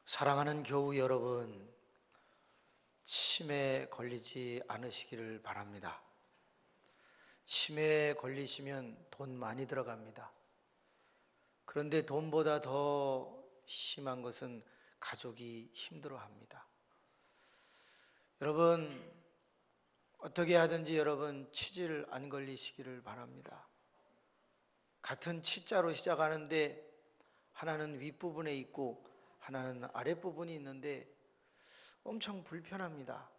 사랑하는 교우 여러분, 치매에 걸리지 않으시기를 바랍니다. 치매에 걸리시면 돈 많이 들어갑니다. 그런데 돈보다 더 심한 것은 가족이 힘들어합니다. 여러분, 어떻게 하든지 여러분 치질 안 걸리시기를 바랍니다. 같은 치자로 시작하는데 하나는 윗부분에 있고 하나는 아랫부분이 있는데 엄청 불편합니다.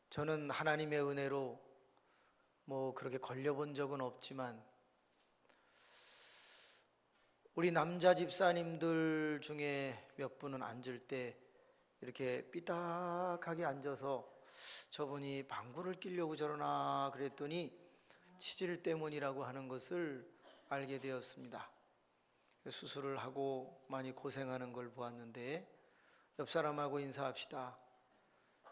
저는 하나님의 은혜로 그렇게 걸려본 적은 없지만 우리 남자 집사님들 중에 몇 분은 앉을 때 이렇게 삐딱하게 앉아서 저분이 방구를 끼려고 저러나 그랬더니 치질 때문이라고 하는 것을 알게 되었습니다. 수술을 하고 많이 고생하는 걸 보았는데 옆 사람하고 인사합시다.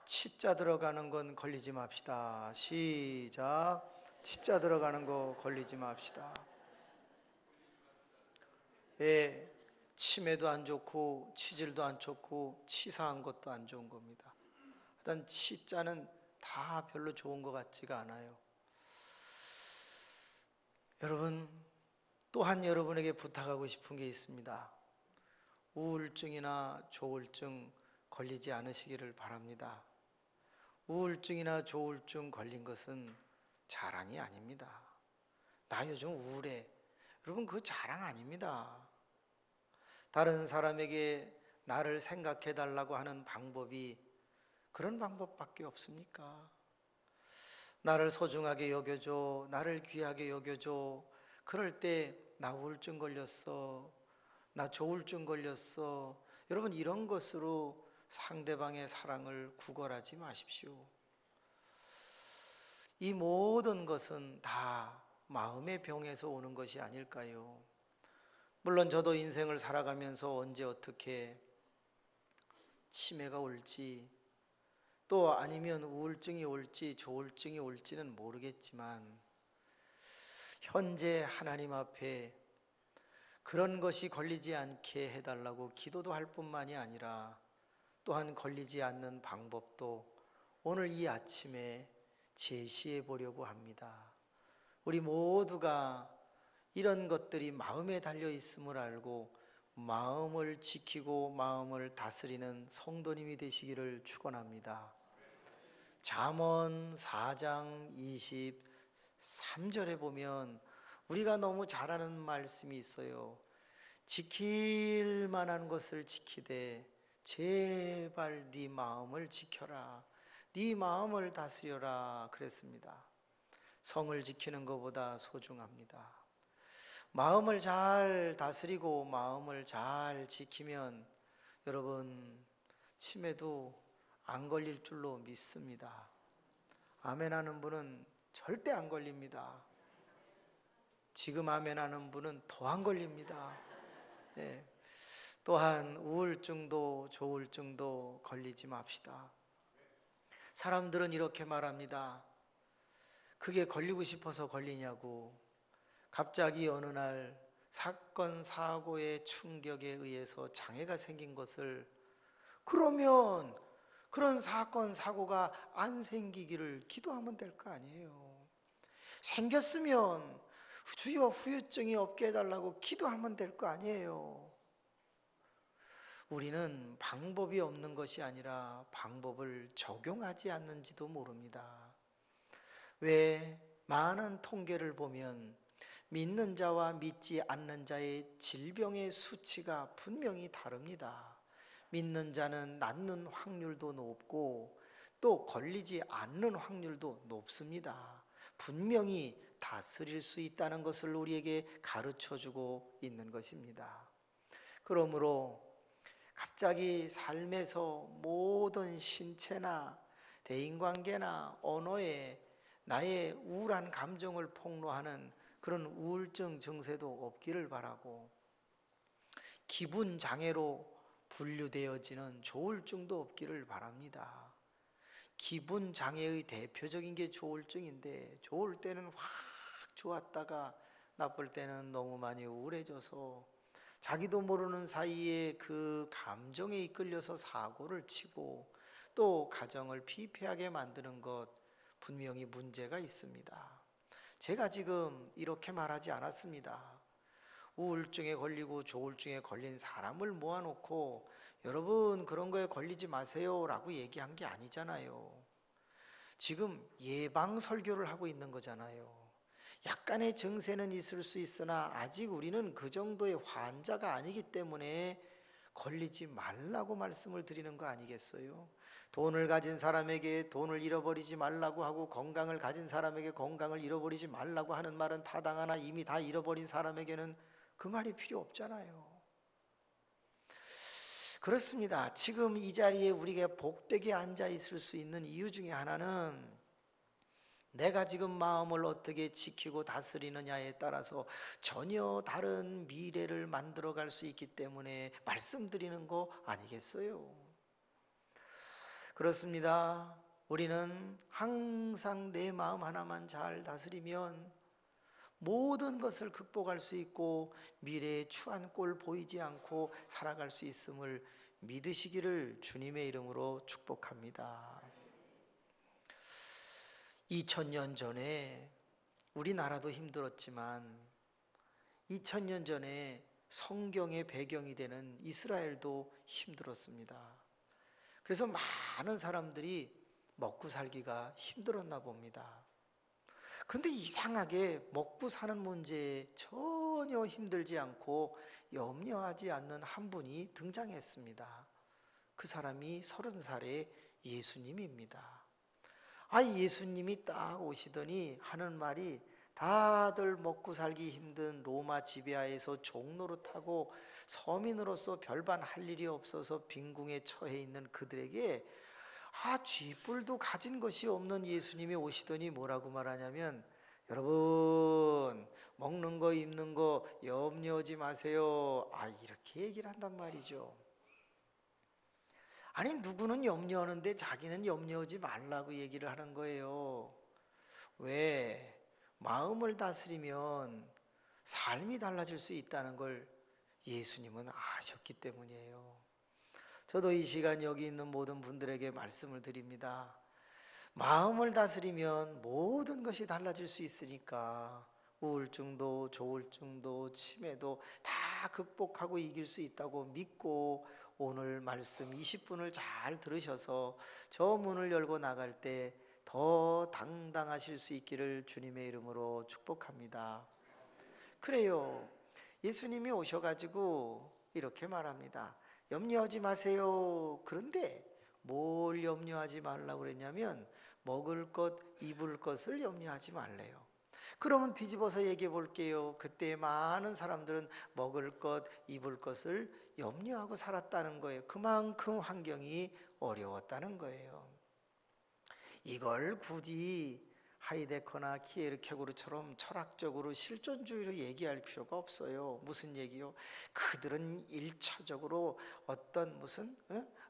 치자 들어가는 건 걸리지 맙시다. 시작. 치자 들어가는 거 걸리지 맙시다. 예, 치매도 안 좋고 치질도 안 좋고 치사한 것도 안 좋은 겁니다. 일단 치자는 다 별로 좋은 것 같지가 않아요. 여러분, 또한 여러분에게 부탁하고 싶은 게 있습니다. 우울증이나 조울증 걸리지 않으시기를 바랍니다. 우울증이나 조울증 걸린 것은 자랑이 아닙니다. 나 요즘 우울해. 여러분, 그거 자랑 아닙니다. 다른 사람에게 나를 생각해 달라고 하는 방법이 그런 방법밖에 없습니까? 나를 소중하게 여겨줘, 나를 귀하게 여겨줘. 그럴 때 나 우울증 걸렸어, 나 조울증 걸렸어. 여러분, 이런 것으로 상대방의 사랑을 구걸하지 마십시오. 이 모든 것은 다 마음의 병에서 오는 것이 아닐까요? 물론 저도 인생을 살아가면서 언제 어떻게 치매가 올지, 또 아니면 우울증이 올지 조울증이 올지는 모르겠지만 현재 하나님 앞에 그런 것이 걸리지 않게 해달라고 기도도 할 뿐만이 아니라 또한 걸리지 않는 방법도 오늘 이 아침에 제시해 보려고 합니다. 우리 모두가 이런 것들이 마음에 달려 있음을 알고 마음을 지키고 마음을 다스리는 성도님이 되시기를 축원합니다. 잠언 4장 23절에 보면 우리가 너무 잘 아는 말씀이 있어요. 지킬 만한 것을 지키되 제발 네 마음을 지켜라, 네 마음을 다스려라 그랬습니다. 성을 지키는 것보다 소중합니다. 마음을 잘 다스리고 마음을 잘 지키면 여러분 치매도 안 걸릴 줄로 믿습니다. 아멘 하는 분은 절대 안 걸립니다. 지금 아멘 하는 분은 더 안 걸립니다. 네. 또한 우울증도 조울증도 걸리지 맙시다. 사람들은 이렇게 말합니다. 그게 걸리고 싶어서 걸리냐고. 갑자기 어느 날 사건 사고의 충격에 의해서 장애가 생긴 것을, 그러면 그런 사건 사고가 안 생기기를 기도하면 될 거 아니에요. 생겼으면 주여 후유증이 없게 해달라고 기도하면 될 거 아니에요. 우리는 방법이 없는 것이 아니라 방법을 적용하지 않는지도 모릅니다. 왜? 많은 통계를 보면 믿는 자와 믿지 않는 자의 질병의 수치가 분명히 다릅니다. 믿는 자는 낫는 확률도 높고 또 걸리지 않는 확률도 높습니다. 분명히 다스릴 수 있다는 것을 우리에게 가르쳐주고 있는 것입니다. 그러므로 갑자기 삶에서 모든 신체나 대인관계나 언어에 나의 우울한 감정을 폭로하는 그런 우울증 증세도 없기를 바라고, 기분 장애로 분류되어지는 조울증도 없기를 바랍니다. 기분 장애의 대표적인 게 조울증인데, 좋을 때는 확 좋았다가 나쁠 때는 너무 많이 우울해져서 자기도 모르는 사이에 그 감정에 이끌려서 사고를 치고 또 가정을 피폐하게 만드는 것, 분명히 문제가 있습니다. 제가 지금 이렇게 말하지 않았습니다. 우울증에 걸리고 조울증에 걸린 사람을 모아놓고 여러분 그런 거에 걸리지 마세요 라고 얘기한 게 아니잖아요. 지금 예방 설교를 하고 있는 거잖아요. 약간의 증세는 있을 수 있으나 아직 우리는 그 정도의 환자가 아니기 때문에 걸리지 말라고 말씀을 드리는 거 아니겠어요? 돈을 가진 사람에게 돈을 잃어버리지 말라고 하고 건강을 가진 사람에게 건강을 잃어버리지 말라고 하는 말은 타당하나 이미 다 잃어버린 사람에게는 그 말이 필요 없잖아요. 그렇습니다. 지금 이 자리에 우리가 복되게 앉아 있을 수 있는 이유 중에 하나는 내가 지금 마음을 어떻게 지키고 다스리느냐에 따라서 전혀 다른 미래를 만들어 갈 수 있기 때문에 말씀드리는 거 아니겠어요? 그렇습니다. 우리는 항상 내 마음 하나만 잘 다스리면 모든 것을 극복할 수 있고 미래의 추한 꼴 보이지 않고 살아갈 수 있음을 믿으시기를 주님의 이름으로 축복합니다. 2000년 전에 우리나라도 힘들었지만 2000년 전에 성경의 배경이 되는 이스라엘도 힘들었습니다. 그래서 많은 사람들이 먹고 살기가 힘들었나 봅니다. 그런데 이상하게 먹고 사는 문제에 전혀 힘들지 않고 염려하지 않는 한 분이 등장했습니다. 그 사람이 30살의 예수님입니다. 예수님이 딱 오시더니 하는 말이 다들 먹고 살기 힘든 로마 지배하에서 종노릇하고 서민으로서 별반 할 일이 없어서 빈궁에 처해 있는 그들에게 쥐뿔도 가진 것이 없는 예수님이 오시더니 뭐라고 말하냐면 여러분 먹는 거 입는 거 염려하지 마세요. 이렇게 얘기를 한단 말이죠. 누구는 염려하는데 자기는 염려하지 말라고 얘기를 하는 거예요. 왜? 마음을 다스리면 삶이 달라질 수 있다는 걸 예수님은 아셨기 때문이에요. 저도 이 시간 여기 있는 모든 분들에게 말씀을 드립니다. 마음을 다스리면 모든 것이 달라질 수 있으니까 우울증도 조울증도 치매도 다 극복하고 이길 수 있다고 믿고 오늘 말씀 20분을 잘 들으셔서 저 문을 열고 나갈 때 더 당당하실 수 있기를 주님의 이름으로 축복합니다. 그래요. 예수님이 오셔가지고 이렇게 말합니다. 염려하지 마세요. 그런데 뭘 염려하지 말라고 그랬냐면 먹을 것, 입을 것을 염려하지 말래요. 그러면 뒤집어서 얘기해 볼게요. 그때 많은 사람들은 먹을 것, 입을 것을 염려하고 살았다는 거예요. 그만큼 환경이 어려웠다는 거예요. 이걸 굳이 하이데커나 키에르케고르처럼 철학적으로 실존주의로 얘기할 필요가 없어요. 무슨 얘기요? 그들은 1차적으로 어떤 무슨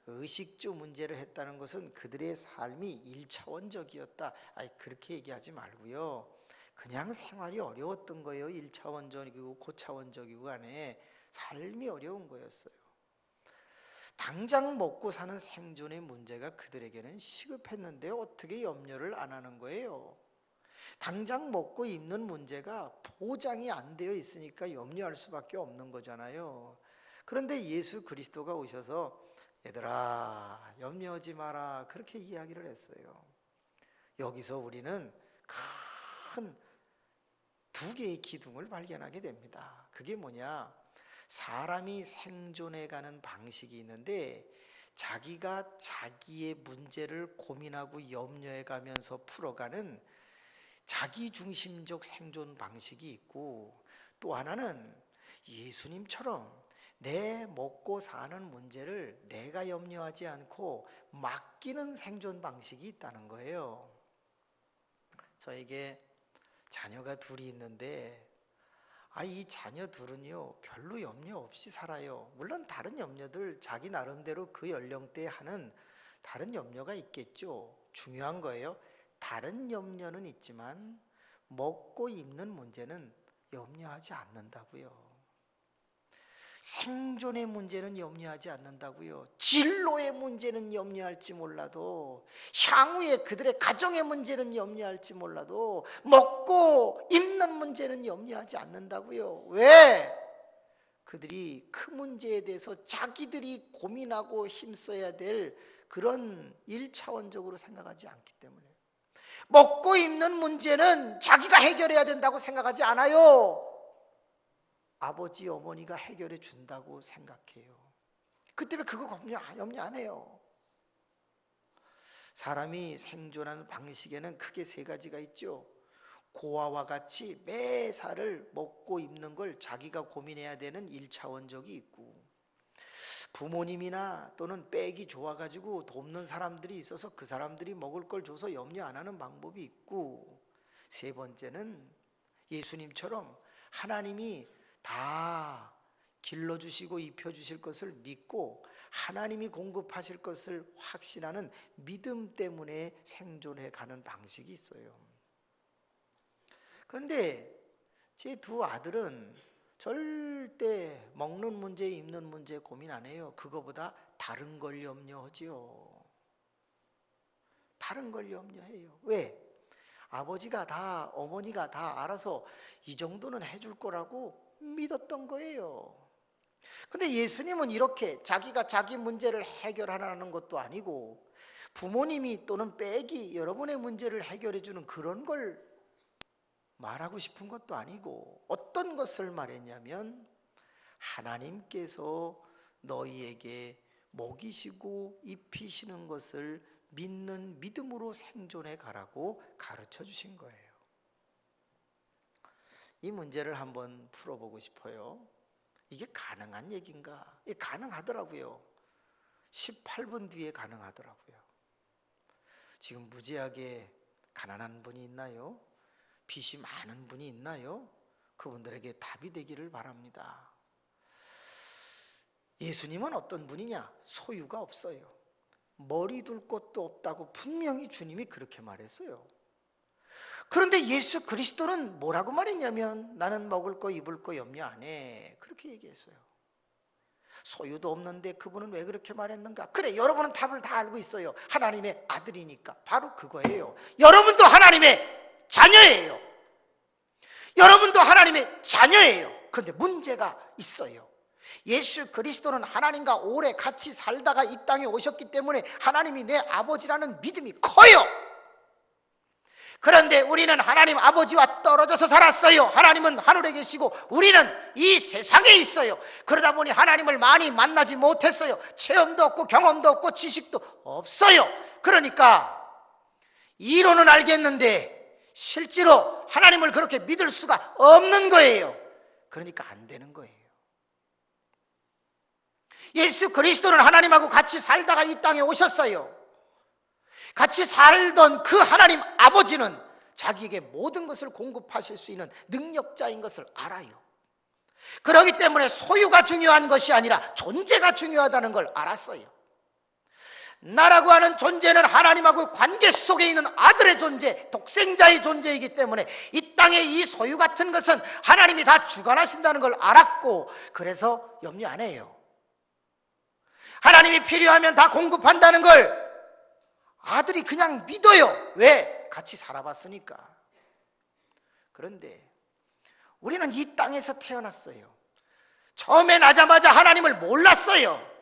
의식주 문제를 했다는 것은 그들의 삶이 1차원적이었다. 그렇게 얘기하지 말고요. 그냥 생활이 어려웠던 거예요. 1차원적이고 고차원적이고 간에 삶이 어려운 거였어요. 당장 먹고 사는 생존의 문제가 그들에게는 시급했는데 어떻게 염려를 안 하는 거예요? 당장 먹고 입는 문제가 보장이 안 되어 있으니까 염려할 수밖에 없는 거잖아요. 그런데 예수 그리스도가 오셔서 얘들아 염려하지 마라 그렇게 이야기를 했어요. 여기서 우리는 큰 두 개의 기둥을 발견하게 됩니다. 그게 뭐냐? 사람이 생존해가는 방식이 있는데 자기가 자기의 문제를 고민하고 염려해가면서 풀어가는 자기중심적 생존 방식이 있고 또 하나는 예수님처럼 내 먹고 사는 문제를 내가 염려하지 않고 맡기는 생존 방식이 있다는 거예요. 저에게 자녀가 둘이 있는데 이 자녀 둘은요 별로 염려 없이 살아요. 물론 다른 염려들 자기 나름대로 그 연령대에 하는 다른 염려가 있겠죠. 중요한 거예요. 다른 염려는 있지만 먹고 입는 문제는 염려하지 않는다고요. 생존의 문제는 염려하지 않는다고요. 진로의 문제는 염려할지 몰라도, 향후에 그들의 가정의 문제는 염려할지 몰라도, 먹고 입는 문제는 염려하지 않는다고요. 왜? 그들이 그 문제에 대해서 자기들이 고민하고 힘써야 될 그런 1차원적으로 생각하지 않기 때문에. 먹고 입는 문제는 자기가 해결해야 된다고 생각하지 않아요. 아버지, 어머니가 해결해 준다고 생각해요. 그 때문에 그거 염려 안 해요. 사람이 생존하는 방식에는 크게 세 가지가 있죠. 고아와 같이 매사를 먹고 입는 걸 자기가 고민해야 되는 1차원적이 있고, 부모님이나 또는 빽이 좋아가지고 돕는 사람들이 있어서 그 사람들이 먹을 걸 줘서 염려 안 하는 방법이 있고, 세 번째는 예수님처럼 하나님이 다 길러주시고 입혀주실 것을 믿고 하나님이 공급하실 것을 확신하는 믿음 때문에 생존해 가는 방식이 있어요. 그런데 제 두 아들은 절대 먹는 문제, 입는 문제 고민 안 해요. 그거보다 다른 걸 염려하지요. 다른 걸 염려해요. 왜? 아버지가 다, 어머니가 다 알아서 이 정도는 해줄 거라고 믿었던 거예요. 근데 예수님은 이렇게 자기가 자기 문제를 해결하라는 것도 아니고, 부모님이 또는 빽이 여러분의 문제를 해결해 주는 그런 걸 말하고 싶은 것도 아니고, 어떤 것을 말했냐면 하나님께서 너희에게 먹이시고 입히시는 것을 믿는 믿음으로 생존해 가라고 가르쳐 주신 거예요. 이 문제를 한번 풀어보고 싶어요. 이게 가능한 얘기인가? 이게 가능하더라고요. 18분 뒤에 가능하더라고요. 지금 무지하게 가난한 분이 있나요? 빚이 많은 분이 있나요? 그분들에게 답이 되기를 바랍니다. 예수님은 어떤 분이냐? 소유가 없어요. 머리 둘 곳도 없다고 분명히 주님이 그렇게 말했어요. 그런데 예수 그리스도는 뭐라고 말했냐면, 나는 먹을 거 입을 거 염려 안 해, 그렇게 얘기했어요. 소유도 없는데 그분은 왜 그렇게 말했는가? 그래, 여러분은 답을 다 알고 있어요. 하나님의 아들이니까. 바로 그거예요. 여러분도 하나님의 자녀예요. 여러분도 하나님의 자녀예요. 그런데 문제가 있어요. 예수 그리스도는 하나님과 오래 같이 살다가 이 땅에 오셨기 때문에 하나님이 내 아버지라는 믿음이 커요. 그런데 우리는 하나님 아버지와 떨어져서 살았어요. 하나님은 하늘에 계시고 우리는 이 세상에 있어요. 그러다 보니 하나님을 많이 만나지 못했어요. 체험도 없고 경험도 없고 지식도 없어요. 그러니까 이론은 알겠는데 실제로 하나님을 그렇게 믿을 수가 없는 거예요. 그러니까 안 되는 거예요. 예수 그리스도는 하나님하고 같이 살다가 이 땅에 오셨어요. 같이 살던 그 하나님 아버지는 자기에게 모든 것을 공급하실 수 있는 능력자인 것을 알아요. 그렇기 때문에 소유가 중요한 것이 아니라 존재가 중요하다는 걸 알았어요. 나라고 하는 존재는 하나님하고 관계 속에 있는 아들의 존재, 독생자의 존재이기 때문에 이 땅의 이 소유 같은 것은 하나님이 다 주관하신다는 걸 알았고, 그래서 염려 안 해요. 하나님이 필요하면 다 공급한다는 걸 아들이 그냥 믿어요. 왜? 같이 살아봤으니까. 그런데 우리는 이 땅에서 태어났어요. 처음에 나자마자 하나님을 몰랐어요.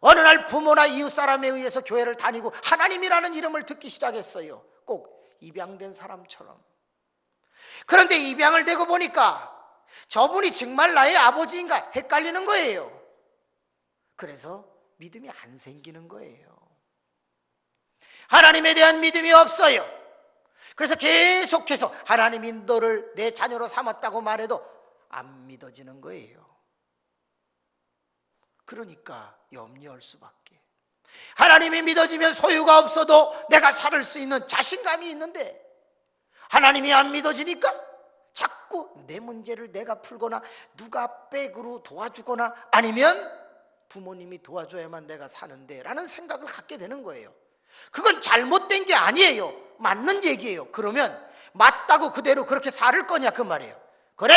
어느 날 부모나 이웃 사람에 의해서 교회를 다니고 하나님이라는 이름을 듣기 시작했어요. 꼭 입양된 사람처럼. 그런데 입양을 되고 보니까 저분이 정말 나의 아버지인가 헷갈리는 거예요. 그래서 믿음이 안 생기는 거예요. 하나님에 대한 믿음이 없어요. 그래서 계속해서 하나님이 너를 내 자녀로 삼았다고 말해도 안 믿어지는 거예요. 그러니까 염려할 수밖에. 하나님이 믿어지면 소유가 없어도 내가 살 수 있는 자신감이 있는데, 하나님이 안 믿어지니까 자꾸 내 문제를 내가 풀거나 누가 백으로 도와주거나 아니면 부모님이 도와줘야만 내가 사는데 라는 생각을 갖게 되는 거예요. 그건 잘못된 게 아니에요. 맞는 얘기예요. 그러면 맞다고 그대로 그렇게 살 거냐 그 말이에요. 그래,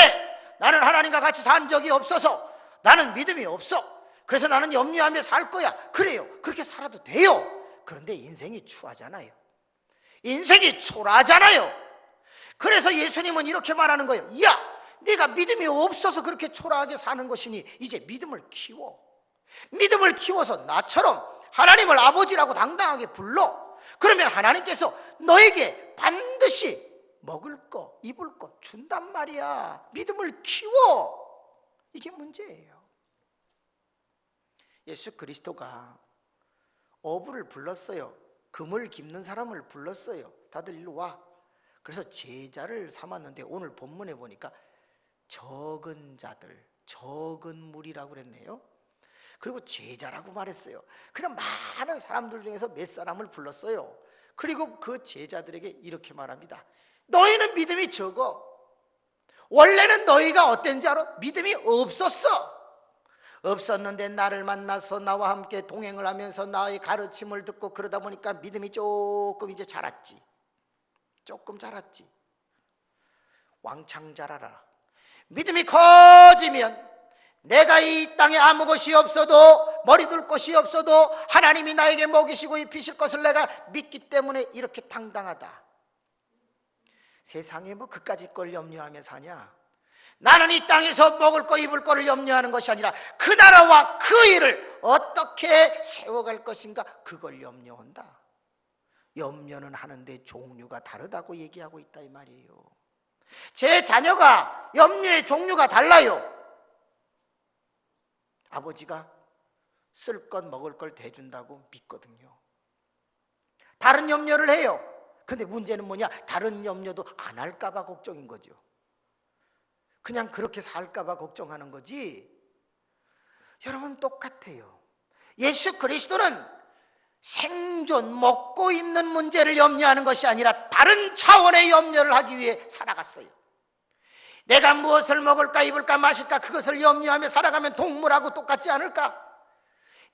나는 하나님과 같이 산 적이 없어서 나는 믿음이 없어. 그래서 나는 염려하며 살 거야. 그래요. 그렇게 살아도 돼요. 그런데 인생이 추하잖아요. 인생이 초라하잖아요. 그래서 예수님은 이렇게 말하는 거예요. 야, 네가 믿음이 없어서 그렇게 초라하게 사는 것이니 이제 믿음을 키워. 믿음을 키워서 나처럼 하나님을 아버지라고 당당하게 불러. 그러면 하나님께서 너에게 반드시 먹을 거, 입을 거 준단 말이야. 믿음을 키워. 이게 문제예요. 예수 그리스도가 어부를 불렀어요. 금을 깁는 사람을 불렀어요. 다들 일로 와. 그래서 제자를 삼았는데 오늘 본문에 보니까 적은 자들, 적은 무리라고 그랬네요. 그리고 제자라고 말했어요. 그냥 많은 사람들 중에서 몇 사람을 불렀어요. 그리고 그 제자들에게 이렇게 말합니다. 너희는 믿음이 적어. 원래는 너희가 어땠는지 알아? 믿음이 없었는데 나를 만나서 나와 함께 동행을 하면서 나의 가르침을 듣고 그러다 보니까 믿음이 조금 이제 자랐지. 조금 자랐지. 왕창 자라라. 믿음이 커지면 내가 이 땅에 아무 것이 없어도, 머리 둘 곳이 없어도 하나님이 나에게 먹이시고 입히실 것을 내가 믿기 때문에 이렇게 당당하다. 세상에 뭐 그까짓 걸 염려하며 사냐? 나는 이 땅에서 먹을 거 입을 거를 염려하는 것이 아니라 그 나라와 그 일을 어떻게 세워갈 것인가, 그걸 염려한다. 염려는 하는데 종류가 다르다고 얘기하고 있다 이 말이에요. 제 자녀가 염려의 종류가 달라요. 아버지가 쓸 것 먹을 걸 대준다고 믿거든요. 다른 염려를 해요. 근데 문제는 뭐냐? 다른 염려도 안 할까 봐 걱정인 거죠. 그냥 그렇게 살까 봐 걱정하는 거지. 여러분 똑같아요. 예수 그리스도는 생존, 먹고 입는 문제를 염려하는 것이 아니라 다른 차원의 염려를 하기 위해 살아갔어요. 내가 무엇을 먹을까 입을까 마실까 그것을 염려하며 살아가면 동물하고 똑같지 않을까?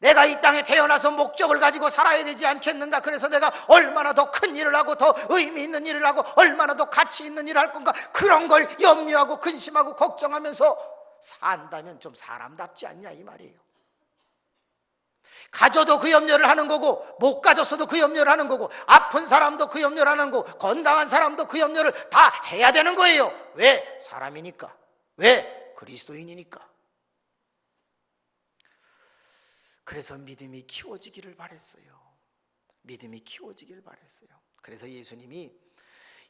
내가 이 땅에 태어나서 목적을 가지고 살아야 되지 않겠는가? 그래서 내가 얼마나 더 큰 일을 하고 더 의미 있는 일을 하고 얼마나 더 가치 있는 일을 할 건가? 그런 걸 염려하고 근심하고 걱정하면서 산다면 좀 사람답지 않냐 이 말이에요. 가져도 그 염려를 하는 거고, 못 가졌어도 그 염려를 하는 거고, 아픈 사람도 그 염려를 하는 거고, 건강한 사람도 그 염려를 다 해야 되는 거예요. 왜? 사람이니까. 왜? 그리스도인이니까. 그래서 믿음이 키워지기를 바랬어요. 믿음이 키워지기를 바랬어요. 그래서 예수님이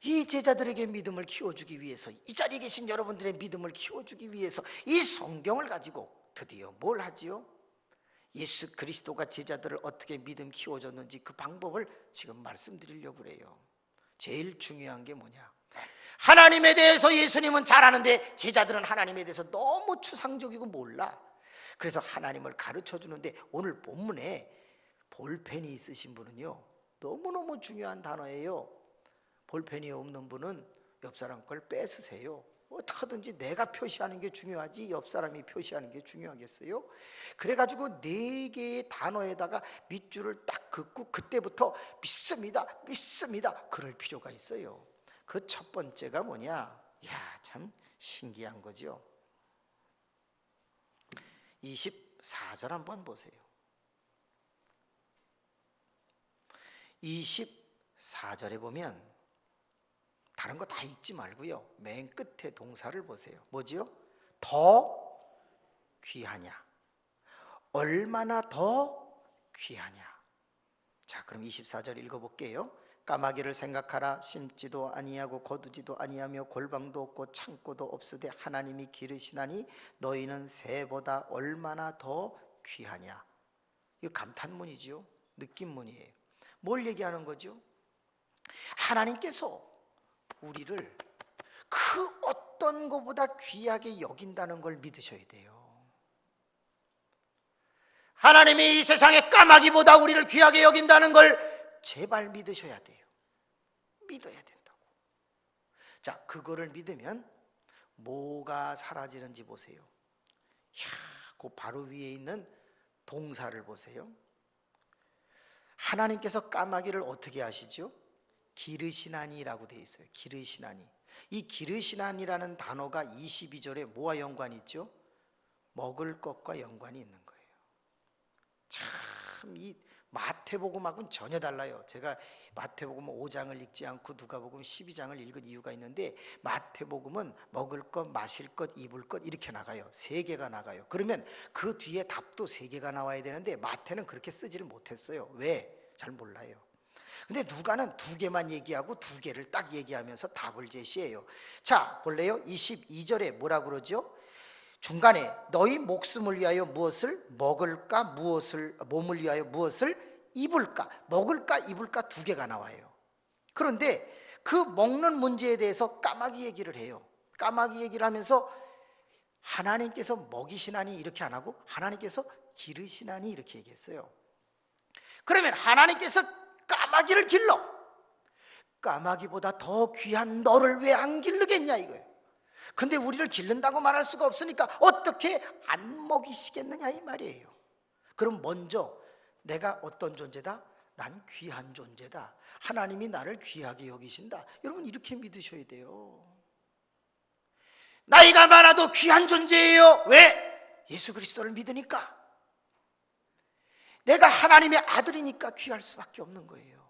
이 제자들에게 믿음을 키워주기 위해서, 이 자리에 계신 여러분들의 믿음을 키워주기 위해서 이 성경을 가지고 드디어 뭘 하지요? 예수 그리스도가 제자들을 어떻게 믿음 키워줬는지 그 방법을 지금 말씀드리려고 그래요. 제일 중요한 게 뭐냐? 하나님에 대해서 예수님은 잘 아는데 제자들은 하나님에 대해서 너무 추상적이고 몰라. 그래서 하나님을 가르쳐 주는데 오늘 본문에 볼펜이 있으신 분은요, 너무너무 중요한 단어예요. 볼펜이 없는 분은 옆 사람 걸 뺏으세요. 어떻게든지 내가 표시하는 게 중요하지 옆 사람이 표시하는 게 중요하겠어요? 그래가지고 4개의 단어에다가 밑줄을 딱 긋고 그때부터 믿습니다, 믿습니다 그럴 필요가 있어요. 그 첫 번째가 뭐냐? 야, 참 신기한 거죠. 24절 한번 보세요. 24절에 보면 다른 거 다 읽지 말고요, 맨 끝에 동사를 보세요. 뭐지요? 더 귀하냐? 얼마나 더 귀하냐? 자, 그럼 24절 읽어볼게요. 까마귀를 생각하라. 심지도 아니하고 거두지도 아니하며 골방도 없고 창고도 없으되 하나님이 기르시나니 너희는 새보다 얼마나 더 귀하냐? 이거 감탄문이지요. 느낌문이에요. 뭘 얘기하는 거죠? 하나님께서 우리를 그 어떤 것보다 귀하게 여긴다는 걸 믿으셔야 돼요. 하나님이 이 세상의 까마귀보다 우리를 귀하게 여긴다는 걸 제발 믿으셔야 돼요. 믿어야 된다고. 자, 그거를 믿으면 뭐가 사라지는지 보세요. 그 바로 위에 있는 동사를 보세요. 하나님께서 까마귀를 어떻게 하시죠? 기르시나니라고 되어 있어요. 기르시나니. 이 기르시나니라는 단어가 22절에 뭐와 연관이 있죠? 먹을 것과 연관이 있는 거예요. 참 이 마태복음하고는 전혀 달라요. 제가 마태복음 5장을 읽지 않고 누가복음 12장을 읽은 이유가 있는데, 마태복음은 먹을 것, 마실 것, 입을 것 이렇게 나가요. 3개가 나가요. 그러면 그 뒤에 답도 3개가 나와야 되는데 마태는 그렇게 쓰지를 못했어요. 왜? 잘 몰라요. 근데 누가는 2개만 얘기하고 2개를 딱 얘기하면서 답을 제시해요. 자, 볼래요? 22절에 뭐라 그러죠? 중간에 너희 목숨을 위하여 무엇을 먹을까, 무엇을 몸을 위하여 무엇을 입을까, 먹을까 입을까 2개가 나와요. 그런데 그 먹는 문제에 대해서 까마귀 얘기를 해요. 까마귀 얘기를 하면서 하나님께서 먹이시나니 이렇게 안 하고 하나님께서 기르시나니 이렇게 얘기했어요. 그러면 하나님께서 까마귀를 길러, 까마귀보다 더 귀한 너를 왜 안 기르겠냐 이거예요. 근데 우리를 기른다고 말할 수가 없으니까 어떻게 안 먹이시겠느냐 이 말이에요. 그럼 먼저 내가 어떤 존재다? 난 귀한 존재다. 하나님이 나를 귀하게 여기신다. 여러분 이렇게 믿으셔야 돼요. 나이가 많아도 귀한 존재예요. 왜? 예수 그리스도를 믿으니까. 내가 하나님의 아들이니까 귀할 수밖에 없는 거예요.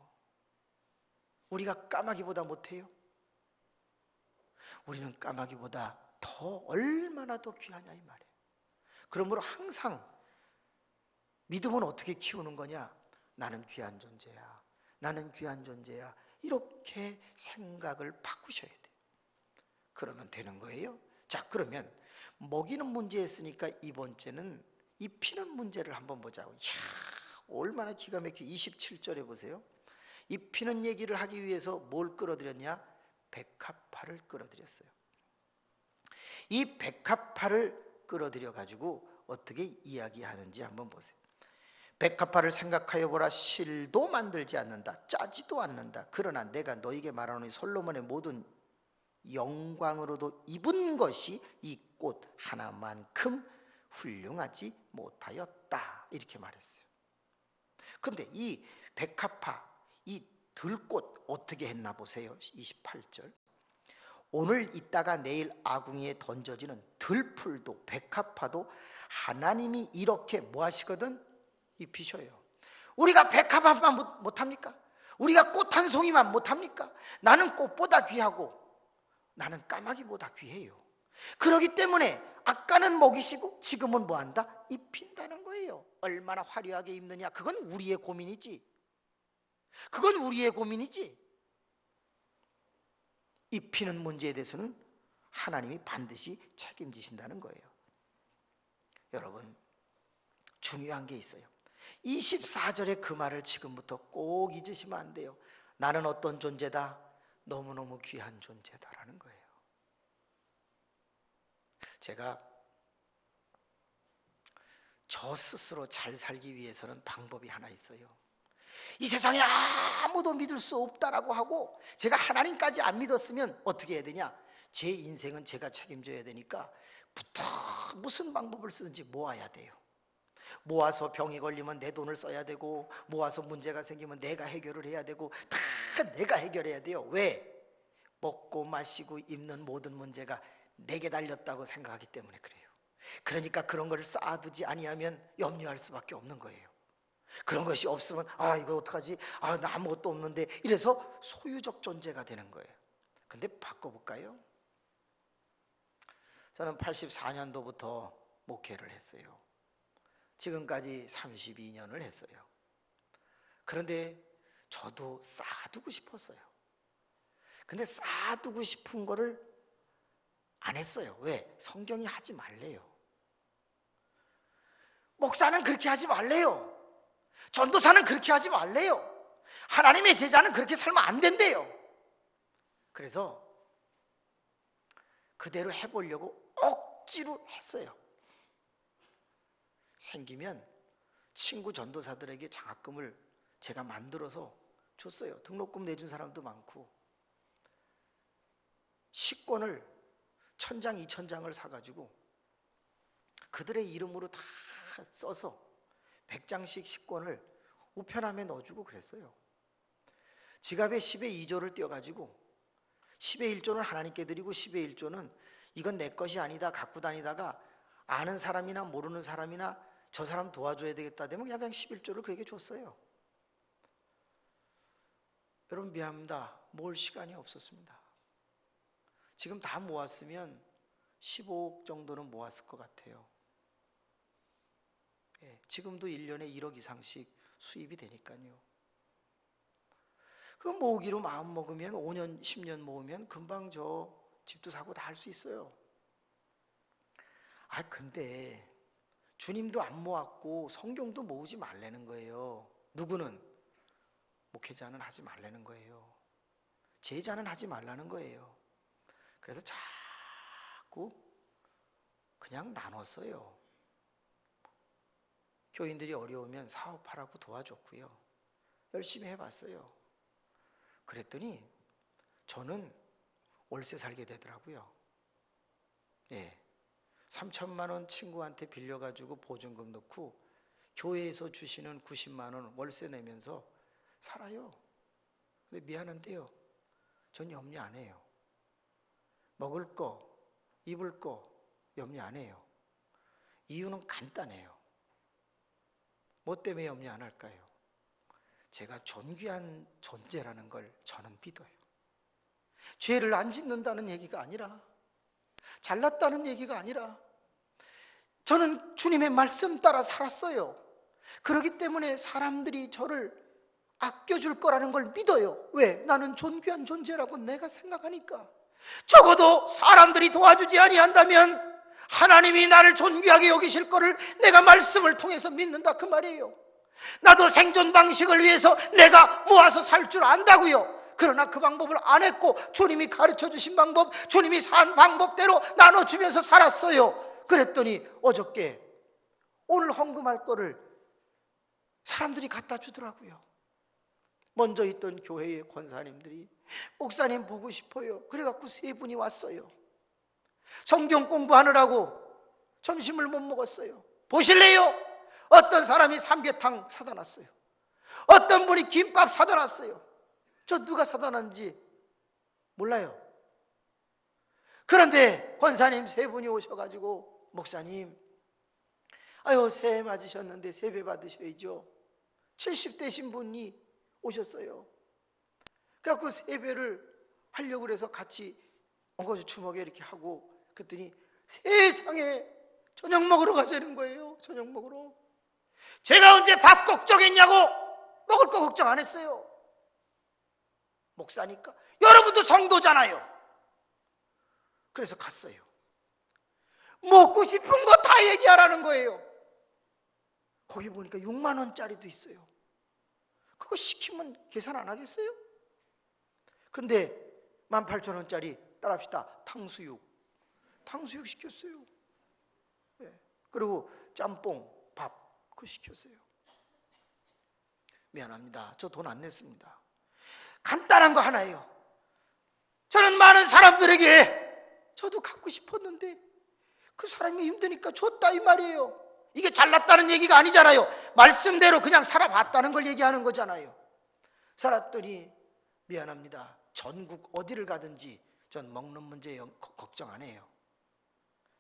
우리가 까마귀보다 못해요? 우리는 까마귀보다 더 얼마나 더 귀하냐 이 말이에요. 그러므로 항상 믿음은 어떻게 키우는 거냐? 나는 귀한 존재야, 나는 귀한 존재야, 이렇게 생각을 바꾸셔야 돼요. 그러면 되는 거예요. 자, 그러면 먹이는 문제였으니까 이번째는 입히는 문제를 한번 보자고. 이야, 얼마나 기가 막히게 27절에 보세요. 입히는 얘기를 하기 위해서 뭘 끌어들였냐? 백합화를 끌어들였어요. 이 백합화를 끌어들여 가지고 어떻게 이야기하는지 한번 보세요. 백합화를 생각하여 보라. 실도 만들지 않는다, 짜지도 않는다. 그러나 내가 너에게 말하노니 솔로몬의 모든 영광으로도 입은 것이 이 꽃 하나만큼 훌륭하지 못하였다, 이렇게 말했어요. 근데 이 백합화, 이 들꽃 어떻게 했나 보세요. 28절. 오늘 있다가 내일 아궁이에 던져지는 들풀도 백합화도 하나님이 이렇게 뭐 하시거든? 입히셔요. 우리가 백합화만 못합니까? 우리가 꽃 한 송이만 못합니까? 나는 꽃보다 귀하고 나는 까마귀보다 귀해요. 그렇기 때문에 아까는 먹이시고 지금은 뭐한다? 입힌다는 거예요. 얼마나 화려하게 입느냐, 그건 우리의 고민이지. 그건 우리의 고민이지. 입히는 문제에 대해서는 하나님이 반드시 책임지신다는 거예요. 여러분, 중요한 게 있어요. 24절의 그 말을 지금부터 꼭 잊으시면 안 돼요. 나는 어떤 존재다? 너무너무 귀한 존재다라는 거예요. 제가 저 스스로 잘 살기 위해서는 방법이 하나 있어요. 이 세상에 아무도 믿을 수 없다라고 하고 제가 하나님까지 안 믿었으면 어떻게 해야 되냐? 제 인생은 제가 책임져야 되니까 무슨 방법을 쓰든지 모아야 돼요. 모아서 병이 걸리면 내 돈을 써야 되고, 모아서 문제가 생기면 내가 해결을 해야 되고, 다 내가 해결해야 돼요. 왜? 먹고 마시고 입는 모든 문제가 내게 달렸다고 생각하기 때문에 그래요. 그러니까 그런 걸 쌓아두지 아니하면 염려할 수밖에 없는 거예요. 그런 것이 없으면 이거 어떡하지? 나 아무것도 없는데, 이래서 소유적 존재가 되는 거예요. 근데 바꿔볼까요? 저는 84년도부터 목회를 했어요. 지금까지 32년을 했어요. 그런데 저도 쌓아두고 싶었어요. 근데 쌓아두고 싶은 거를 안 했어요. 왜? 성경이 하지 말래요. 목사는 그렇게 하지 말래요. 전도사는 그렇게 하지 말래요. 하나님의 제자는 그렇게 살면 안 된대요. 그래서 그대로 해보려고 억지로 했어요. 생기면 친구 전도사들에게 장학금을 제가 만들어서 줬어요. 등록금 내준 사람도 많고. 식권을 1000장, 2000장을 사가지고 그들의 이름으로 다 써서 100장씩 식권을 우편함에 넣어주고 그랬어요. 지갑에 10의 2조를 띄워가지고 10의 1조는 하나님께 드리고 10의 1조는 이건 내 것이 아니다 갖고 다니다가 아는 사람이나 모르는 사람이나 저 사람 도와줘야 되겠다 되면 그냥 11조를 그에게 줬어요. 여러분 미안합니다. 모을 시간이 없었습니다. 지금 다 모았으면 15억 정도는 모았을 것 같아요. 지금도 1년에 1억 이상씩 수입이 되니까요. 그 모으기로 마음 먹으면 5년, 10년 모으면 금방 저 집도 사고 다 할 수 있어요. 근데 주님도 안 모았고 성경도 모으지 말라는 거예요. 누구는? 목회자는 하지 말라는 거예요. 제자는 하지 말라는 거예요. 그래서 자꾸 그냥 나눴어요. 교인들이 어려우면 사업하라고 도와줬고요. 열심히 해봤어요. 그랬더니 저는 월세 살게 되더라고요. 3천만 원 친구한테 빌려가지고 보증금 넣고 교회에서 주시는 90만 원 월세 내면서 살아요. 근데 미안한데요, 전 염려 안 해요. 먹을 거, 입을 거 염려 안 해요. 이유는 간단해요. 뭐 때문에 염려 안 할까요? 제가 존귀한 존재라는 걸 저는 믿어요. 죄를 안 짓는다는 얘기가 아니라, 잘났다는 얘기가 아니라, 저는 주님의 말씀 따라 살았어요. 그렇기 때문에 사람들이 저를 아껴줄 거라는 걸 믿어요. 왜? 나는 존귀한 존재라고 내가 생각하니까. 적어도 사람들이 도와주지 아니한다면 하나님이 나를 존귀하게 여기실 거를 내가 말씀을 통해서 믿는다 그 말이에요. 나도 생존 방식을 위해서 내가 모아서 살 줄 안다고요. 그러나 그 방법을 안 했고 주님이 가르쳐 주신 방법, 주님이 산 방법대로 나눠주면서 살았어요. 그랬더니 어저께 오늘 헌금할 거를 사람들이 갖다 주더라고요. 먼저 있던 교회의 권사님들이 목사님 보고 싶어요. 그래갖고 3분이 왔어요. 성경 공부하느라고 점심을 못 먹었어요. 보실래요? 어떤 사람이 삼계탕 사다 놨어요. 어떤 분이 김밥 사다 놨어요. 저 누가 사다 놨는지 몰라요. 그런데 권사님 3분이 오셔가지고 목사님, 새해 맞으셨는데 세배 받으셔야죠. 70대신 분이 오셨어요. 그래갖고 세배를 하려고 그래서 같이 엉거주 추먹에 이렇게 하고, 그랬더니 세상에 저녁 먹으러 가자는 거예요. 저녁 먹으러. 제가 언제 밥 걱정했냐고. 먹을 거 걱정 안 했어요. 목사니까. 여러분도 성도잖아요. 그래서 갔어요. 먹고 싶은 거 다 얘기하라는 거예요. 거기 보니까 6만 원짜리도 있어요. 그거 시키면 계산 안 하겠어요? 근데 18,000원짜리 따라합시다. 탕수육 시켰어요. 그리고 짬뽕, 밥 그거 시켰어요. 미안합니다. 저 돈 안 냈습니다. 간단한 거 하나예요. 저는 많은 사람들에게 저도 갖고 싶었는데 그 사람이 힘드니까 줬다 이 말이에요. 이게 잘났다는 얘기가 아니잖아요. 말씀대로 그냥 살아봤다는 걸 얘기하는 거잖아요. 살았더니 미안합니다. 전국 어디를 가든지 전 먹는 문제 걱정 안 해요.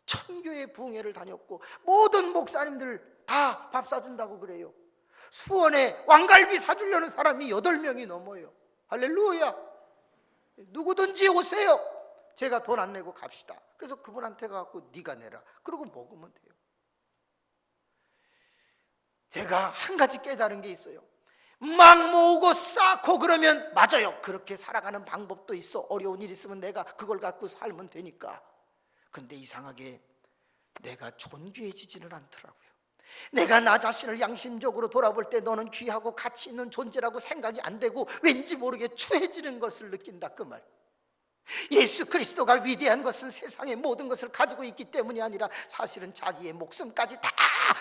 천교회 부흥회를 다녔고 모든 목사님들 다 밥 사준다고 그래요. 수원에 왕갈비 사주려는 사람이 8명이 넘어요. 할렐루야. 누구든지 오세요. 제가 돈 안 내고 갑시다. 그래서 그분한테 가서 네가 내라. 그러고 먹으면 돼요. 제가 한 가지 깨달은 게 있어요. 막 모으고 쌓고 그러면 맞아요. 그렇게 살아가는 방법도 있어. 어려운 일 있으면 내가 그걸 갖고 살면 되니까. 근데 이상하게 내가 존귀해지지는 않더라고요. 내가 나 자신을 양심적으로 돌아볼 때 너는 귀하고 가치 있는 존재라고 생각이 안 되고 왠지 모르게 추해지는 것을 느낀다 그 말. 예수 그리스도가 위대한 것은 세상의 모든 것을 가지고 있기 때문이 아니라 사실은 자기의 목숨까지 다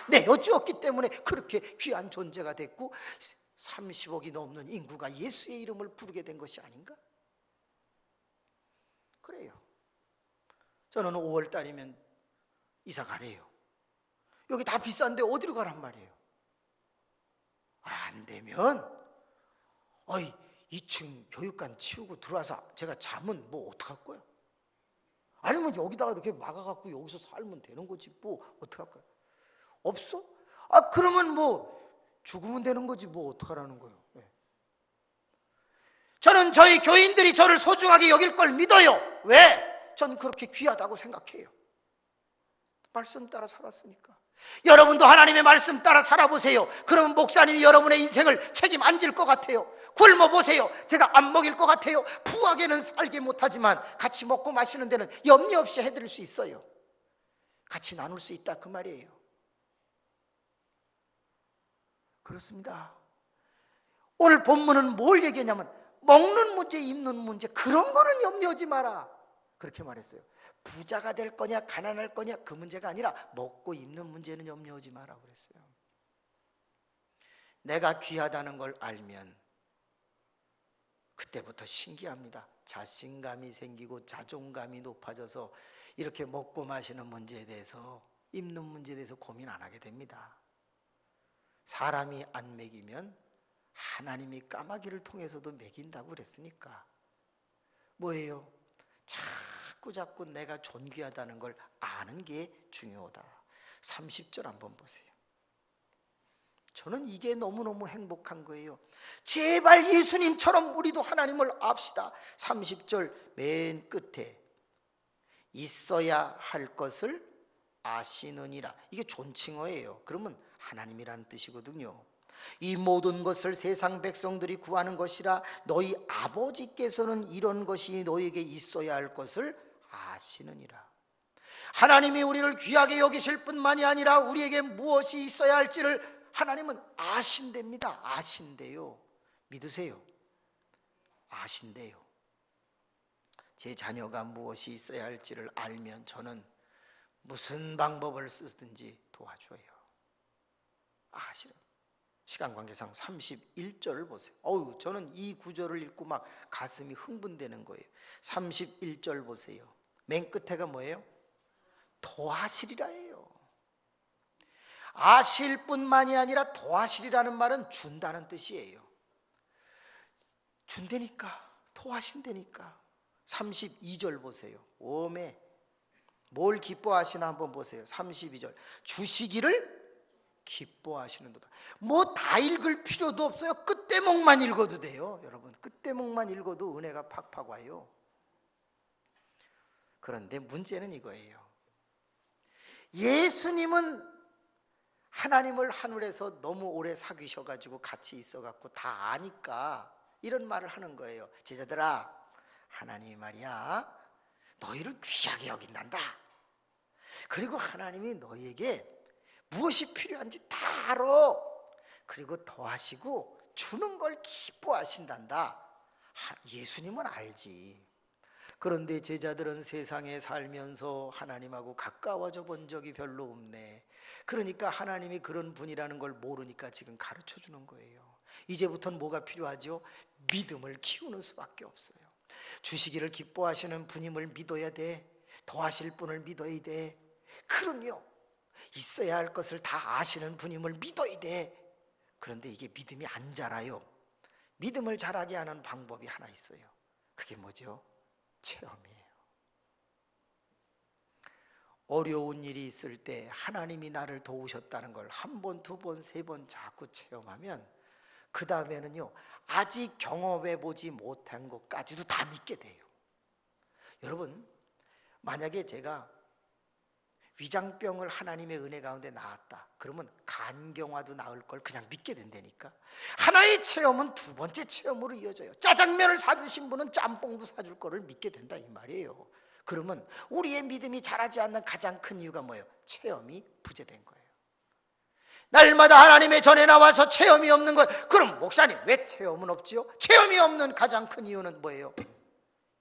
내어주었기 때문에 그렇게 귀한 존재가 됐고 30억이 넘는 인구가 예수의 이름을 부르게 된 것이 아닌가? 그래요. 저는 5월 달이면 이사 가래요. 여기 다 비싼데 어디로 가란 말이에요? 안 되면 2층 교육관 치우고 들어와서 제가 자면 뭐 어떡할 거야? 아니면 여기다가 이렇게 막아갖고 여기서 살면 되는 거지 뭐 어떡할까요? 없어? 그러면 뭐 죽으면 되는 거지 뭐 어떡하라는 거예요. 저는 저희 교인들이 저를 소중하게 여길 걸 믿어요. 왜? 전 그렇게 귀하다고 생각해요. 말씀 따라 살았으니까. 여러분도 하나님의 말씀 따라 살아보세요. 그러면 목사님이 여러분의 인생을 책임 안 질 것 같아요. 굶어보세요. 제가 안 먹일 것 같아요. 부하게는 살게 못하지만 같이 먹고 마시는 데는 염려 없이 해드릴 수 있어요. 같이 나눌 수 있다 그 말이에요. 그렇습니다. 오늘 본문은 뭘 얘기하냐면 먹는 문제, 입는 문제, 그런 거는 염려하지 마라 그렇게 말했어요. 부자가 될 거냐 가난할 거냐 그 문제가 아니라 먹고 입는 문제는 염려하지 마라 그랬어요. 내가 귀하다는 걸 알면 그때부터 신기합니다. 자신감이 생기고 자존감이 높아져서 이렇게 먹고 마시는 문제에 대해서, 입는 문제에 대해서 고민 안 하게 됩니다. 사람이 안 먹이면 하나님이 까마귀를 통해서도 먹인다고 그랬으니까. 뭐예요? 자꾸 내가 존귀하다는 걸 아는 게 중요하다. 30절 한번 보세요. 저는 이게 너무너무 행복한 거예요. 제발 예수님처럼 우리도 하나님을 압시다. 30절 맨 끝에 있어야 할 것을 아시느니라. 이게 존칭어예요. 그러면 하나님이란 뜻이거든요. 이 모든 것을 세상 백성들이 구하는 것이라 너희 아버지께서는 이런 것이 너희에게 있어야 할 것을 아시느니라. 하나님이 우리를 귀하게 여기실 뿐만이 아니라 우리에게 무엇이 있어야 할지를 하나님은 아신답니다. 아신대요. 믿으세요. 아신대요. 제 자녀가 무엇이 있어야 할지를 알면 저는 무슨 방법을 쓰든지 도와줘요. 아시는. 시간 관계상 31절을 보세요. 저는 이 구절을 읽고 막 가슴이 흥분되는 거예요. 31절 보세요. 맨 끝에가 뭐예요? 더하시리라예요. 아실 뿐만이 아니라 더하시리라는 말은 준다는 뜻이에요. 준다니까, 더하신다니까. 32절 보세요. 오메 뭘 기뻐하시나 한번 보세요. 32절 주시기를 기뻐하시는도다. 뭐 다 읽을 필요도 없어요. 끝대목만 읽어도 돼요. 여러분 끝대목만 읽어도 은혜가 팍팍 와요. 그런데 문제는 이거예요. 예수님은 하나님을 하늘에서 너무 오래 사귀셔가지고 같이 있어갖고 다 아니까 이런 말을 하는 거예요. 제자들아, 하나님이 말이야 너희를 귀하게 여긴단다. 그리고 하나님이 너희에게 무엇이 필요한지 다 알아. 그리고 더하시고 주는 걸 기뻐하신단다. 예수님은 알지. 그런데 제자들은 세상에 살면서 하나님하고 가까워져 본 적이 별로 없네. 그러니까 하나님이 그런 분이라는 걸 모르니까 지금 가르쳐 주는 거예요. 이제부터는 뭐가 필요하죠? 믿음을 키우는 수밖에 없어요. 주시기를 기뻐하시는 분임을 믿어야 돼. 더하실 분을 믿어야 돼. 그럼요, 있어야 할 것을 다 아시는 분임을 믿어야 돼. 그런데 이게 믿음이 안 자라요. 믿음을 자라게 하는 방법이 하나 있어요. 그게 뭐죠? 체험이에요. 어려운 일이 있을 때 하나님이 나를 도우셨다는 걸 한 번, 두 번, 세 번 자꾸 체험하면 그 다음에는요, 아직 경험해 보지 못한 것까지도 다 믿게 돼요. 여러분, 만약에 제가 위장병을 하나님의 은혜 가운데 나았다 그러면 간경화도 나을 걸 그냥 믿게 된다니까. 하나의 체험은 두 번째 체험으로 이어져요. 짜장면을 사주신 분은 짬뽕도 사줄 거를 믿게 된다 이 말이에요. 그러면 우리의 믿음이 자라지 않는 가장 큰 이유가 뭐예요? 체험이 부재된 거예요. 날마다 하나님의 전에 나와서 체험이 없는 거예요. 그럼 목사님 왜 체험은 없지요? 체험이 없는 가장 큰 이유는 뭐예요?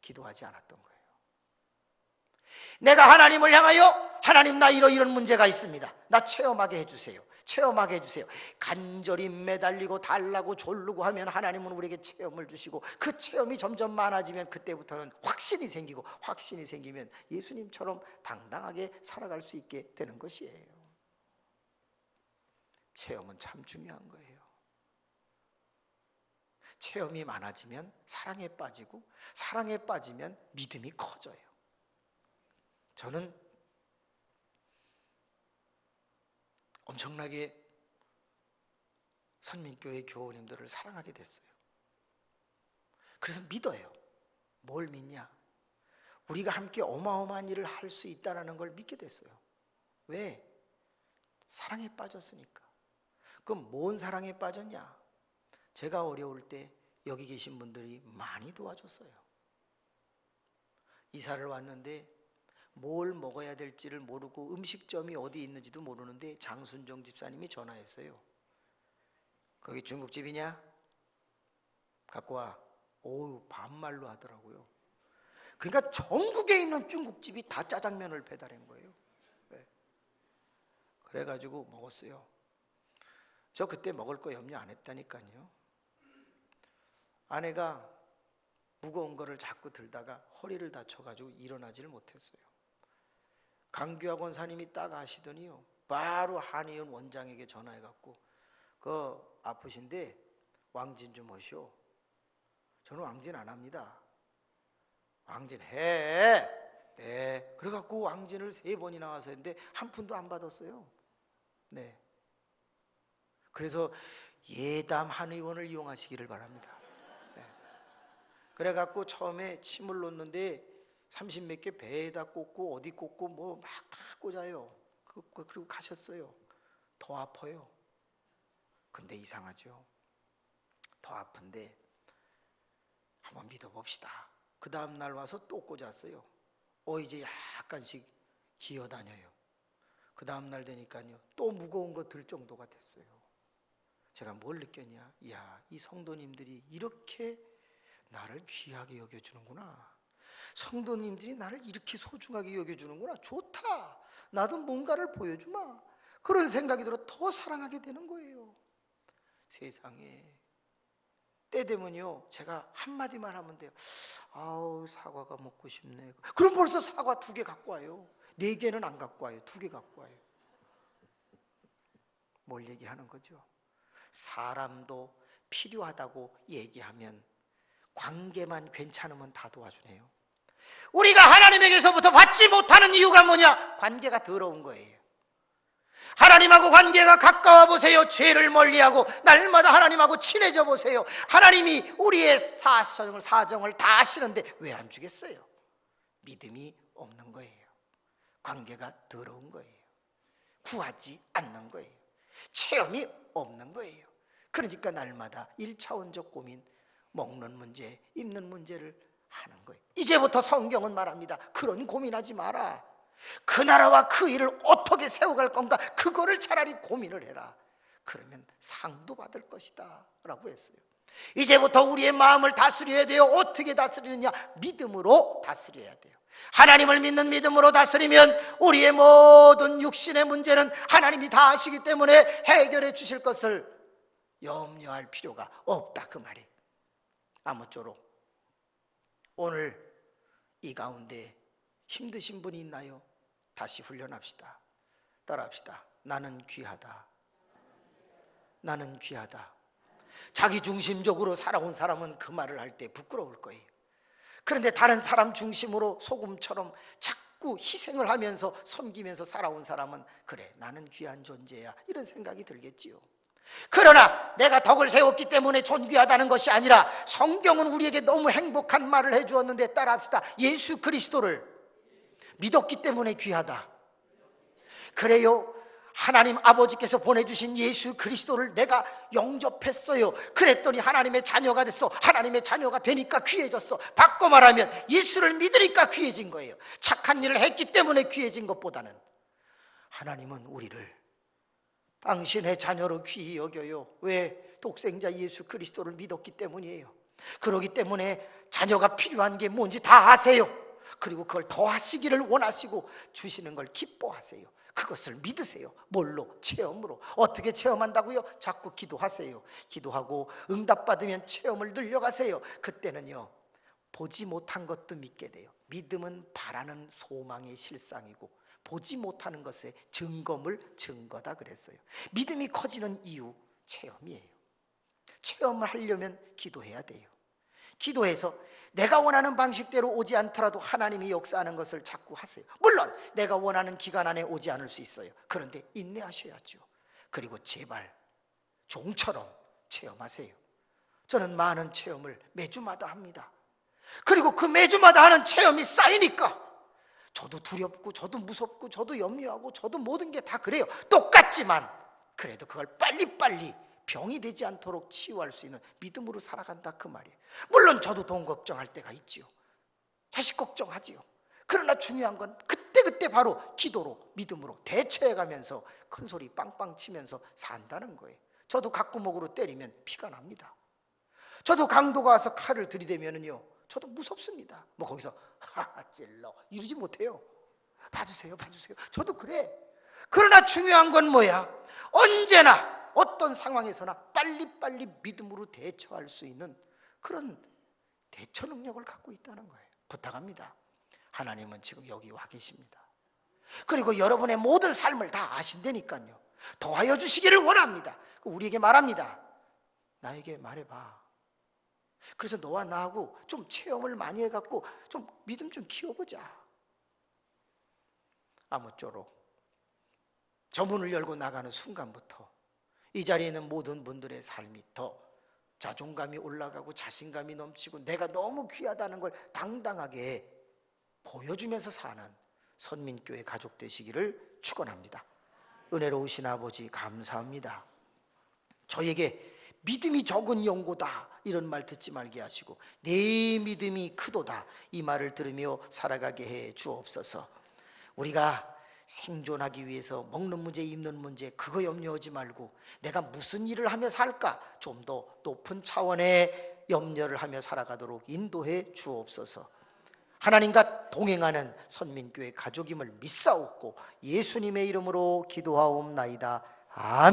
기도하지 않았던 거예요. 내가 하나님을 향하여 하나님 나 이런 문제가 있습니다. 나 체험하게 해주세요. 체험하게 해주세요. 간절히 매달리고 달라고 졸르고 하면 하나님은 우리에게 체험을 주시고 그 체험이 점점 많아지면 그때부터는 확신이 생기고 확신이 생기면 예수님처럼 당당하게 살아갈 수 있게 되는 것이에요. 체험은 참 중요한 거예요. 체험이 많아지면 사랑에 빠지고 사랑에 빠지면 믿음이 커져요. 저는 엄청나게 선민교회 교우님들을 사랑하게 됐어요. 그래서 믿어요. 뭘 믿냐? 우리가 함께 어마어마한 일을 할 수 있다는 걸 믿게 됐어요. 왜? 사랑에 빠졌으니까. 그럼 뭔 사랑에 빠졌냐? 제가 어려울 때 여기 계신 분들이 많이 도와줬어요. 이사를 왔는데 뭘 먹어야 될지를 모르고 음식점이 어디 있는지도 모르는데 장순정 집사님이 전화했어요. 거기 중국집이냐? 갖고 와. 오우, 반말로 하더라고요. 그러니까 전국에 있는 중국집이 다 짜장면을 배달한 거예요. 네. 그래가지고 먹었어요. 저 그때 먹을 거 염려 안 했다니까요. 아내가 무거운 거를 자꾸 들다가 허리를 다쳐가지고 일어나지를 못했어요. 강규학 원사님이 딱 아시더니요, 바로 한의원 원장에게 전화해갖고 그 아프신데 왕진 좀 하시오. 저는 왕진 안 합니다. 왕진 해. 네. 그래갖고 왕진을 3번이나 와서 했는데 한 푼도 안 받았어요. 네. 그래서 예담 한의원을 이용하시기를 바랍니다. 네. 그래갖고 처음에 침을 놓는데 30몇 개 배에다 꽂고 어디 꽂고 뭐 막 다 꽂아요. 그리고 가셨어요. 더 아파요. 근데 이상하죠. 더 아픈데 한번 믿어봅시다. 그 다음날 와서 또 꽂았어요. 이제 약간씩 기어다녀요. 그 다음날 되니까요, 또 무거운 거 들 정도가 됐어요. 제가 뭘 느꼈냐? 이야, 이 성도님들이 이렇게 나를 귀하게 여겨주는구나. 성도님들이 나를 이렇게 소중하게 여겨주는구나. 좋다. 나도 뭔가를 보여주마. 그런 생각이 들어 더 사랑하게 되는 거예요. 세상에. 때 되면요, 제가 한마디만 하면 돼요. 아우, 사과가 먹고 싶네. 그럼 벌써 사과 2개 갖고 와요. 4개는 안 갖고 와요. 2개 갖고 와요. 뭘 얘기하는 거죠? 사람도 필요하다고 얘기하면 관계만 괜찮으면 다 도와주네요. 우리가 하나님에게서부터 받지 못하는 이유가 뭐냐? 관계가 더러운 거예요. 하나님하고 관계가 가까워 보세요. 죄를 멀리하고 날마다 하나님하고 친해져 보세요. 하나님이 우리의 사정을 다 아시는데 왜 안 주겠어요? 믿음이 없는 거예요. 관계가 더러운 거예요. 구하지 않는 거예요. 체험이 없는 거예요. 그러니까 날마다 1차원적 고민, 먹는 문제, 입는 문제를 하는 거예요. 이제부터 성경은 말합니다. 그런 고민하지 마라. 그 나라와 그 일을 어떻게 세워갈 건가, 그거를 차라리 고민을 해라. 그러면 상도 받을 것이다 라고 했어요. 이제부터 우리의 마음을 다스려야 돼요. 어떻게 다스리느냐? 믿음으로 다스려야 돼요. 하나님을 믿는 믿음으로 다스리면 우리의 모든 육신의 문제는 하나님이 다 아시기 때문에 해결해 주실 것을 염려할 필요가 없다, 그 말이에요. 아무쪼록 오늘 이 가운데 힘드신 분이 있나요? 다시 훈련합시다. 따라합시다. 나는 귀하다. 나는 귀하다. 자기 중심적으로 살아온 사람은 그 말을 할 때 부끄러울 거예요. 그런데 다른 사람 중심으로 소금처럼 자꾸 희생을 하면서 섬기면서 살아온 사람은 그래, 나는 귀한 존재야, 이런 생각이 들겠지요. 그러나 내가 덕을 세웠기 때문에 존귀하다는 것이 아니라 성경은 우리에게 너무 행복한 말을 해주었는데 따라합시다. 예수 그리스도를 믿었기 때문에 귀하다. 그래요, 하나님 아버지께서 보내주신 예수 그리스도를 내가 영접했어요. 그랬더니 하나님의 자녀가 됐어. 하나님의 자녀가 되니까 귀해졌어. 바꿔 말하면 예수를 믿으니까 귀해진 거예요. 착한 일을 했기 때문에 귀해진 것보다는 하나님은 우리를 당신의 자녀로 귀히 여겨요. 왜? 독생자 예수 그리스도를 믿었기 때문이에요. 그렇기 때문에 자녀가 필요한 게 뭔지 다 아세요. 그리고 그걸 더 하시기를 원하시고 주시는 걸 기뻐하세요. 그것을 믿으세요. 뭘로? 체험으로. 어떻게 체험한다고요? 자꾸 기도하세요. 기도하고 응답받으면 체험을 늘려가세요. 그때는요, 보지 못한 것도 믿게 돼요. 믿음은 바라는 소망의 실상이고 보지 못하는 것의 증거물 증거다 그랬어요. 믿음이 커지는 이유, 체험이에요. 체험을 하려면 기도해야 돼요. 기도해서 내가 원하는 방식대로 오지 않더라도 하나님이 역사하는 것을 자꾸 하세요. 물론 내가 원하는 기간 안에 오지 않을 수 있어요. 그런데 인내하셔야죠. 그리고 제발 종처럼 체험하세요. 저는 많은 체험을 매주마다 합니다. 그리고 그 매주마다 하는 체험이 쌓이니까 저도 두렵고 저도 무섭고 저도 염려하고 저도 모든 게 다 그래요. 똑같지만 그래도 그걸 빨리빨리 병이 되지 않도록 치유할 수 있는 믿음으로 살아간다, 그 말이에요. 물론 저도 돈 걱정할 때가 있지요. 자식 걱정하지요. 그러나 중요한 건 그때 바로 기도로 믿음으로 대처해가면서 큰 소리 빵빵 치면서 산다는 거예요. 저도 각구목으로 때리면 피가 납니다. 저도 강도가 와서 칼을 들이대면은요, 저도 무섭습니다. 뭐 거기서 찔러 이러지 못해요. 봐주세요. 저도 그래. 그러나 중요한 건 뭐야? 언제나 어떤 상황에서나 빨리빨리 믿음으로 대처할 수 있는 그런 대처 능력을 갖고 있다는 거예요. 부탁합니다. 하나님은 지금 여기 와 계십니다. 그리고 여러분의 모든 삶을 다 아신다니까요. 도와여 주시기를 원합니다. 우리에게 말합니다. 나에게 말해봐. 그래서 너와 나하고 좀 체험을 많이 해갖고 좀 믿음 좀 키워보자. 아무쪼록 저 문을 열고 나가는 순간부터 이 자리에 있는 모든 분들의 삶이 더 자존감이 올라가고 자신감이 넘치고 내가 너무 귀하다는 걸 당당하게 보여주면서 사는 선민교회 가족 되시기를 축원합니다. 은혜로우신 아버지 감사합니다. 저에게 믿음이 적은 영고다 이런 말 듣지 말게 하시고 내 믿음이 크도다 이 말을 들으며 살아가게 해 주옵소서. 우리가 생존하기 위해서 먹는 문제, 입는 문제 그거 염려하지 말고 내가 무슨 일을 하며 살까 좀 더 높은 차원의 염려를 하며 살아가도록 인도해 주옵소서. 하나님과 동행하는 선민교회 가족임을 믿사옵고 예수님의 이름으로 기도하옵나이다. 아멘.